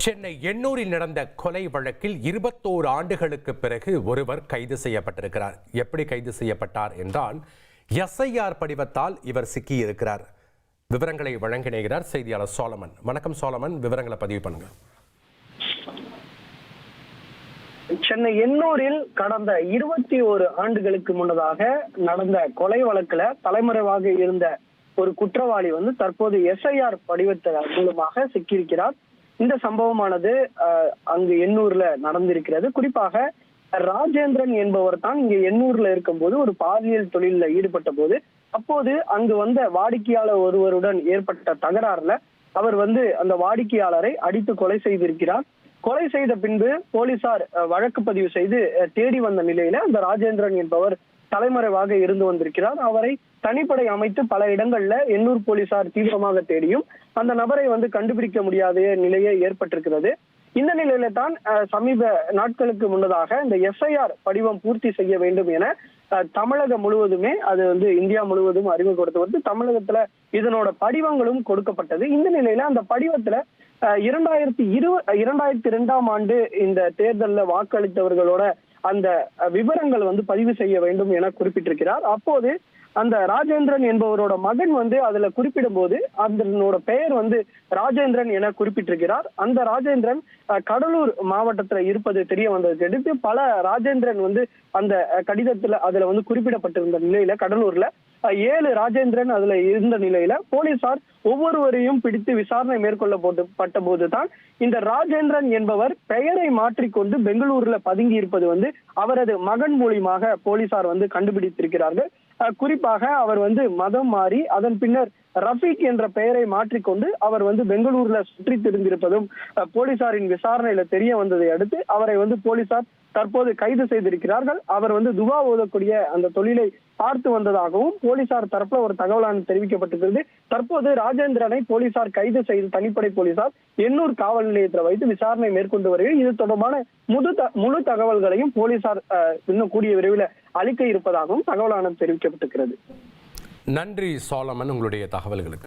சென்னை எண்ணூரில் நடந்த கொலை வழக்கில் 21 ஆண்டுகளுக்கு பிறகு ஒருவர் கைது செய்யப்பட்டிருக்கிறார். எப்படி கைது செய்யப்பட்டார் என்றால் எஸ்ஐஆர் படிவத்தால் இவர் சிக்கியிருக்கிறார். விவரங்களை வழங்கினார் செய்தியாளர் சோலமன். வணக்கம் சோலமன், விவரங்களை பதிவு பண்ணுங்க. சென்னை எண்ணூரில் கடந்த 21 ஆண்டுகளுக்கு முன்னதாக நடந்த கொலை வழக்குல தலைமறைவாக இருந்த ஒரு குற்றவாளி தற்போது எஸ்ஐஆர் படிவத்தின் மூலமாக சிக்கியிருக்கிறார். இந்த சம்பவமானது அங்கு எண்ணூர்ல நடந்திருக்கிறது. குறிப்பாக ராஜேந்திரன் என்பவர் தான் இங்க எண்ணூர்ல இருக்கும்போது ஒரு பாலியல் தொழில ஈடுபட்ட போது அப்போது அங்கு வந்த வாடிக்கையாளர் ஒருவருடன் ஏற்பட்ட தகராறுல அவர் அந்த வாடிக்கையாளரை அடித்து கொலை செய்திருக்கிறார். கொலை செய்த பின்பு போலீசார் வழக்கு பதிவு செய்து தேடி வந்த நிலையில அந்த ராஜேந்திரன் என்பவர் தலைமறைவாக இருந்து வந்திருக்கிறார். அவரை தனிப்படை அமைத்து பல இடங்கள்ல எண்ணூர் போலீசார் தீவிரமாக தேடியும் அந்த நபரை கண்டுபிடிக்க முடியாத நிலையே ஏற்பட்டிருக்கிறது. இந்த நிலையில தான் சமீப நாட்களுக்கு முன்னதாக இந்த எஸ்ஐஆர் படிவம் பூர்த்தி செய்ய வேண்டும் என தமிழகம் முழுவதுமே அது இந்தியா முழுவதும் அறிமுகப்படுத்தப்பட்டு தமிழகத்துல இதனோட படிவங்களும் கொடுக்கப்பட்டது. இந்த நிலையில அந்த படிவத்துல 2002ஆம் ஆண்டு இந்த தேர்தல்ல வாக்களித்தவர்களோட அந்த விவரங்கள் பதிவு செய்ய வேண்டும் என குறிப்பிட்டிருக்கிறார். அப்போது அந்த ராஜேந்திரன் என்பவரோட மகன் அதுல குறிப்பிடும் போது அதனோட பெயர் ராஜேந்திரன் என குறிப்பிட்டிருக்கிறார். அந்த ராஜேந்திரன் கடலூர் மாவட்டத்துல இருப்பது தெரிய வந்ததுக்கு அடுத்து பல ராஜேந்திரன் அந்த கடிதத்துல அதுல குறிப்பிடப்பட்டிருந்த நிலையில கடலூர்ல 7 ராஜேந்திரன் அதுல இருந்த நிலையில போலீசார் ஒவ்வொருவரையும் பிடித்து விசாரணை மேற்கொள்ளப்பட்ட போதுதான் இந்த ராஜேந்திரன் என்பவர் பெயரை மாற்றிக்கொண்டு பெங்களூர்ல பதுங்கி இருப்பது அவரது மகன் மூலியமாக போலீசார் கண்டுபிடித்திருக்கிறார்கள். குறிப்பாக அவர் மதம் மாறி அதன் பின்னர் ரஃபீக் என்ற பெயரை மாற்றிக்கொண்டு அவர் பெங்களூர்ல சுற்றி திரிந்திருப்பதும் போலீசாரின் விசாரணையில தெரிய வந்ததை அடுத்து அவரை போலீசார் தற்போது கைது செய்திருக்கிறார்கள். அவர் துவா ஓதக்கூடிய அந்த தொழிலை பார்த்து வந்ததாகவும் போலீசார் தரப்புல ஒரு தகவலானது தெரிவிக்கப்பட்டிருக்கிறது. தற்போது ராஜேந்திரனை போலீசார் கைது செய்து தனிப்படை போலீசார் எண்ணூர் காவல் நிலையத்தில் வைத்து விசாரணை மேற்கொண்டு வருகிறது. இது தொடர்பான முழு தகவல்களையும் போலீசார் இன்னும் கூடிய விரைவில் அளிக்க இருப்பதாகவும் தகவலானது தெரிவிக்கப்பட்டிருக்கிறது. நன்றி சோலமன், உங்களுடைய தகவல்களுக்கு.